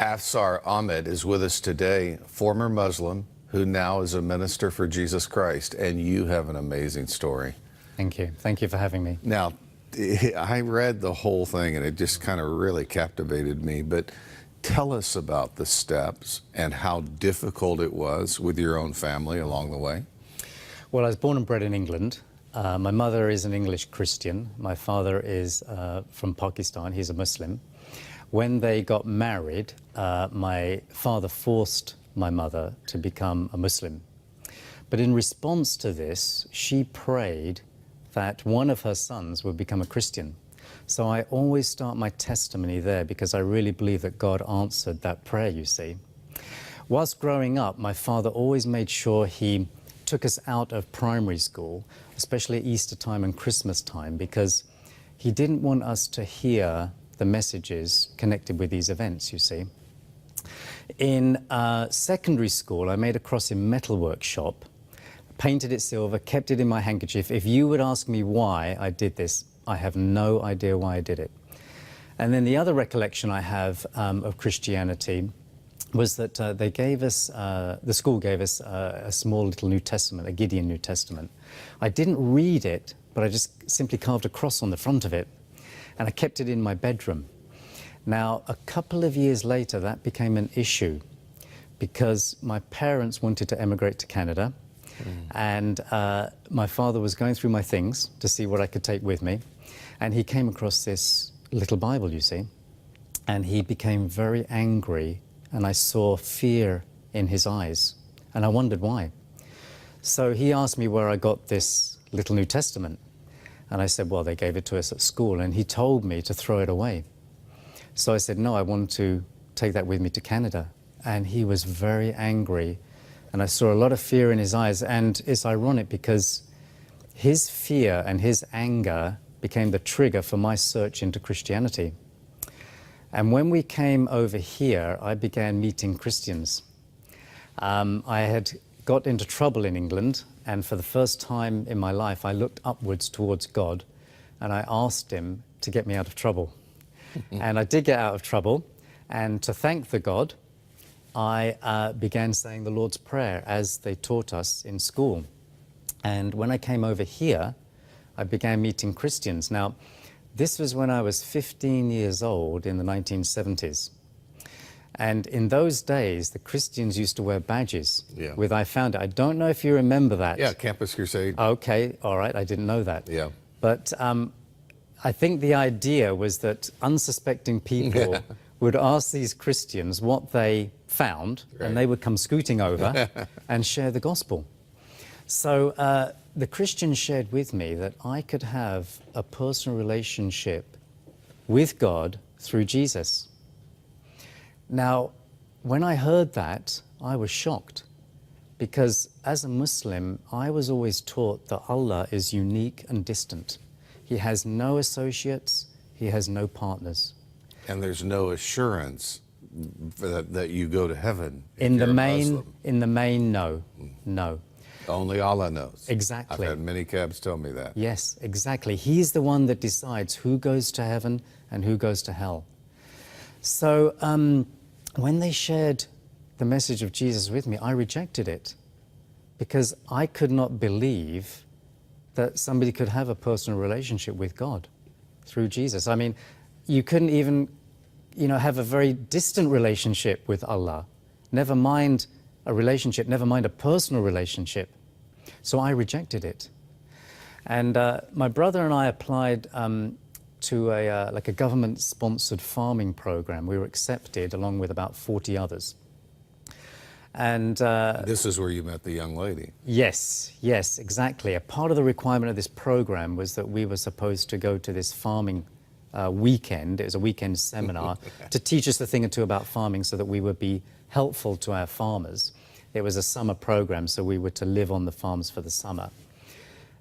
Afsar Ahmed is with us today, former Muslim who now is a minister for Jesus Christ, and you have an amazing story. Thank you. Thank you for having me. Now, I read the whole thing and it just kind of really captivated me, but tell us about the steps and how difficult it was with your own family along the way. Well, I was born and bred in England. My mother is an English Christian. My father is from Pakistan. He's a Muslim. When they got married, my father forced my mother to become a Muslim. But in response to this, she prayed that one of her sons would become a Christian. So I always start my testimony there because I really believe that God answered that prayer, you see. Whilst growing up, my father always made sure he took us out of primary school, especially at Easter time and Christmas time, because he didn't want us to hear the messages connected with these events, you see. In secondary school, I made a cross in metal workshop, painted it silver, kept it in my handkerchief. If you would ask me why I did this, I have no idea why I did it. And then the other recollection I have of Christianity was that they gave us, the school gave us a small little New Testament, a Gideon New Testament. I didn't read it, but I just simply carved a cross on the front of it, and I kept it in my bedroom. Now, a couple of years later, that became an issue because my parents wanted to emigrate to Canada, and my father was going through my things to see what I could take with me, and he came across this little Bible, you see, and he became very angry, and I saw fear in his eyes, and I wondered why. So he asked me where I got this little New Testament, and I said, well, they gave it to us at school, and he told me to throw it away. So I said, no, I want to take that with me to Canada. And he was very angry, and I saw a lot of fear in his eyes. And it's ironic because his fear and his anger became the trigger for my search into Christianity. And when we came over here, I began meeting Christians. I had got into trouble in England, and for the first time in my life, I looked upwards towards God, and I asked him to get me out of trouble. And I did get out of trouble, and to thank the God, I began saying the Lord's Prayer as they taught us in school. And when I came over here, I began meeting Christians. Now, this was when I was 15 years old in the 1970s. And in those days, the Christians used to wear badges with I found it. I don't know if you remember that. Yeah, Campus Crusade. Okay, all right, I didn't know that. Yeah. But I think the idea was that unsuspecting people would ask these Christians what they found, and they would come scooting over and share the gospel. So the Christians shared with me that I could have a personal relationship with God through Jesus. Now, when I heard that, I was shocked, because as a Muslim, I was always taught that Allah is unique and distant. He has no associates, he has no partners. And there's no assurance that you go to heaven if In you're the a main, Muslim. in the main, no, no. Only Allah knows. Exactly. I've had many cabs tell me that. Yes, exactly. He's the one that decides who goes to heaven and who goes to hell. So when they shared the message of Jesus with me, I rejected it because I could not believe that somebody could have a personal relationship with God through Jesus. I mean, you couldn't even, have a very distant relationship with Allah. Never mind a relationship, never mind a personal relationship. So I rejected it. And my brother and I applied to a government-sponsored farming program. We were accepted along with about 40 others. And this is where you met the young lady. Yes, yes, exactly. A part of the requirement of this program was that we were supposed to go to this farming weekend. It was a weekend seminar to teach us a thing or two about farming so that we would be helpful to our farmers. It was a summer program, so we were to live on the farms for the summer.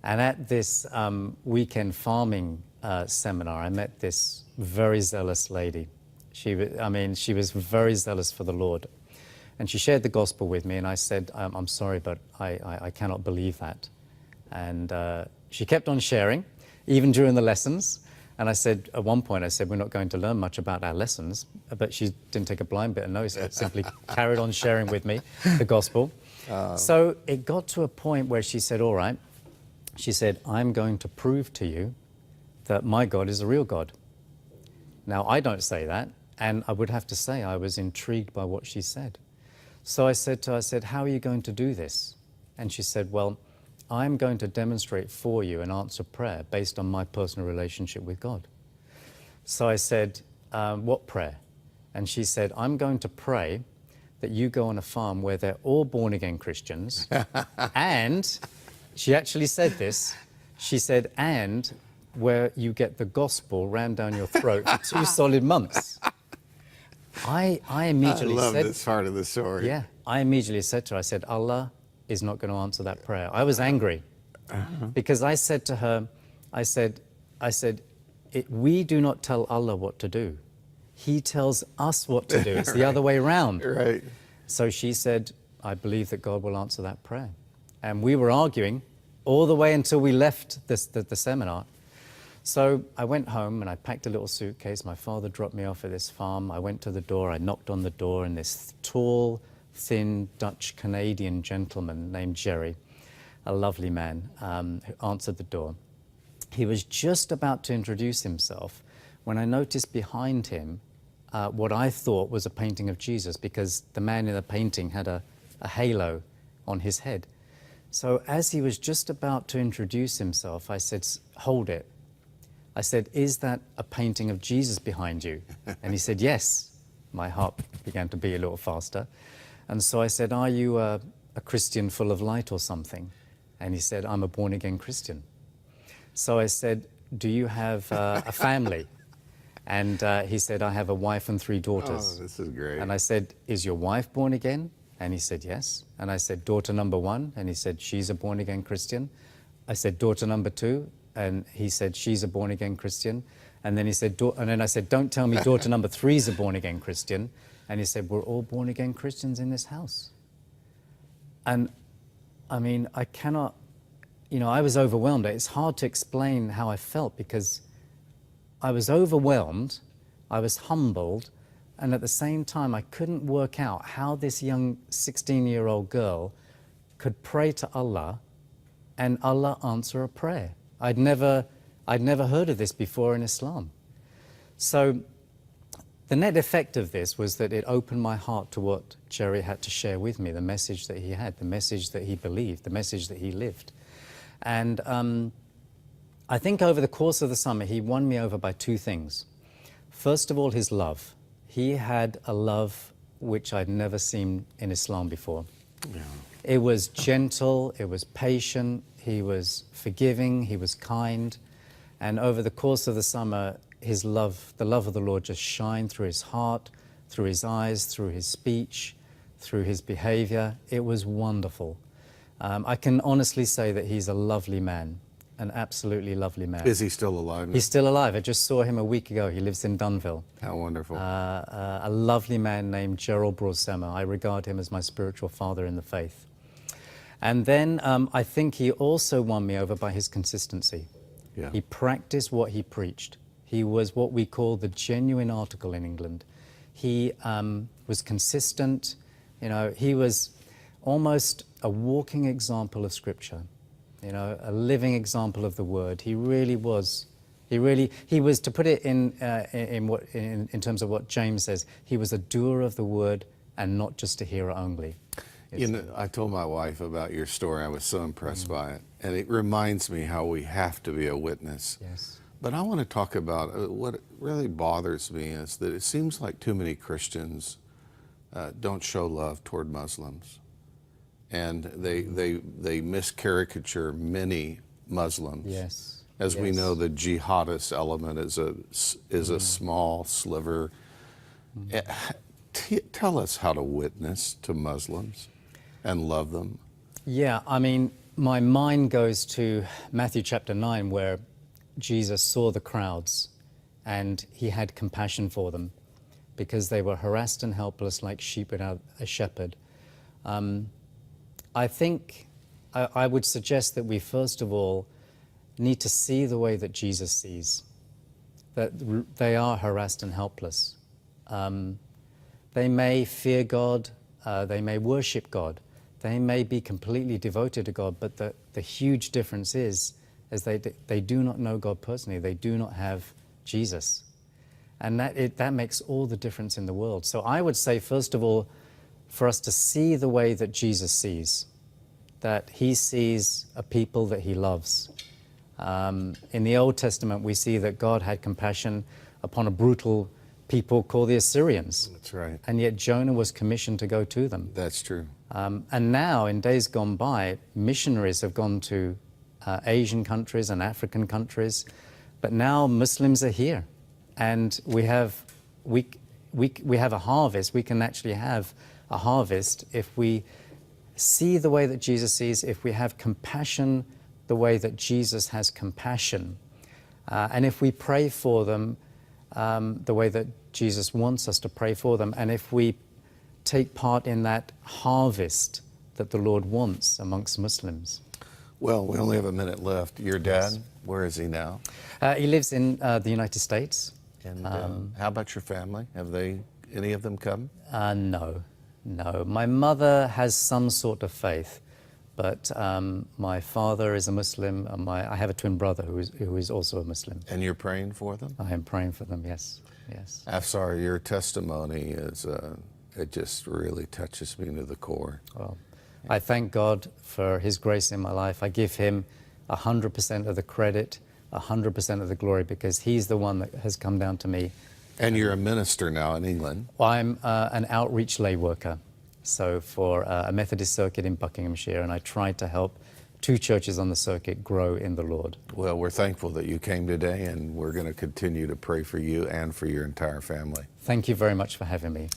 And at this weekend farming seminar, I met this very zealous lady. She was very zealous for the Lord. And she shared the gospel with me, and I said, I'm sorry, but I cannot believe that. And she kept on sharing, even during the lessons. And I said, at one point, I said, we're not going to learn much about our lessons. But she didn't take a blind bit of notice. She simply carried on sharing with me the gospel. So it got to a point where she said, all right, she said, I'm going to prove to you that my God is a real God. Now, I don't say that. And I would have to say I was intrigued by what she said. So I said to her, I said, how are you going to do this? And she said, well, I'm going to demonstrate for you an answer prayer based on my personal relationship with God. So I said, what prayer? And she said, I'm going to pray that you go on a farm where they're all born-again Christians. And she actually said this. She said, and where you get the gospel rammed down your throat for 2 solid months. I immediately I love said, this part of the story. yeah, I immediately said to her, I said, Allah is not going to answer that prayer. I was angry because I said to her, I said, we do not tell Allah what to do. He tells us what to do. It's the other way around. Right. So she said, I believe that God will answer that prayer. And we were arguing all the way until we left the seminar. So I went home and I packed a little suitcase. My father dropped me off at this farm. I went to the door, I knocked on the door, and this tall, thin Dutch-Canadian gentleman named Jerry, a lovely man, who answered the door. He was just about to introduce himself when I noticed behind him what I thought was a painting of Jesus, because the man in the painting had a halo on his head. So as he was just about to introduce himself, I said, hold it. I said, is that a painting of Jesus behind you? And he said, yes. My heart began to beat a little faster. And so I said, are you a Christian full of light or something? And he said, I'm a born-again Christian. So I said, do you have a family? And he said, I have a wife and 3 daughters. Oh, this is great. And I said, is your wife born again? And he said, yes. And I said, daughter number 1? And he said, she's a born-again Christian. I said, daughter number 2? And he said, she's a born-again Christian. And then he said, and then I said, don't tell me daughter number 3 is a born-again Christian. And he said, we're all born-again Christians in this house. And I mean, I cannot, I was overwhelmed. It's hard to explain how I felt, because I was overwhelmed, I was humbled, and at the same time, I couldn't work out how this young 16-year-old girl could pray to Allah and Allah answer a prayer. I'd never heard of this before in Islam. So the net effect of this was that it opened my heart to what Jerry had to share with me, the message that he had, the message that he believed, the message that he lived. And I think over the course of the summer, he won me over by 2 things. First of all, his love. He had a love which I'd never seen in Islam before. Yeah. It was gentle, it was patient, he was forgiving, he was kind. And over the course of the summer, his love, the love of the Lord, just shined through his heart, through his eyes, through his speech, through his behavior. It was wonderful. I can honestly say that he's a lovely man, an absolutely lovely man. Is he still alive now? He's still alive. I just saw him a week ago. He lives in Dunville. How wonderful. A lovely man named Gerald Broadsema. I regard him as my spiritual father in the faith. And then I think he also won me over by his consistency. Yeah. He practiced what he preached. He was what we call the genuine article in England. He was consistent. He was almost a walking example of Scripture, a living example of the Word. He really was. He was, to put it in terms of what James says, he was a doer of the Word and not just a hearer only. I told my wife about your story. I was so impressed by it. And it reminds me how we have to be a witness. Yes. But I want to talk about what really bothers me is that it seems like too many Christians don't show love toward Muslims. And they miscaricature many Muslims. Yes. As we know, the jihadist element is a small sliver. Tell us how to witness to Muslims and love them. Yeah, I mean, my mind goes to Matthew chapter 9, where Jesus saw the crowds and he had compassion for them because they were harassed and helpless like sheep without a shepherd. I think I would suggest that we first of all need to see the way that Jesus sees. that they are harassed and helpless. They may fear God, they may worship God, they may be completely devoted to God, but the huge difference is they do not know God personally, they do not have Jesus. And that makes all the difference in the world. So I would say, first of all, for us to see the way that Jesus sees, that he sees a people that he loves. In the Old Testament, we see that God had compassion upon a brutal people called the Assyrians. That's right. And yet Jonah was commissioned to go to them. That's true. And now, in days gone by, missionaries have gone to Asian countries and African countries, but now Muslims are here. And we have a harvest. We can actually have a harvest if we see the way that Jesus sees, if we have compassion the way that Jesus has compassion, and if we pray for them the way that Jesus wants us to pray for them, and if we take part in that harvest that the Lord wants amongst Muslims. Well, we only have a minute left. Your dad, where is he now? He lives in the United States. And how about your family? Have any of them come? No. My mother has some sort of faith, but my father is a Muslim. And I have a twin brother who is also a Muslim. And you're praying for them? I am praying for them, yes. Afsar, your testimony is, it just really touches me to the core. Well, I thank God for his grace in my life. I give him 100% of the credit, 100% of the glory, because he's the one that has come down to me. And you're a minister now in England. I'm an outreach lay worker, so for a Methodist circuit in Buckinghamshire, and I try to help 2 churches on the circuit grow in the Lord. Well, we're thankful that you came today, and we're going to continue to pray for you and for your entire family. Thank you very much for having me.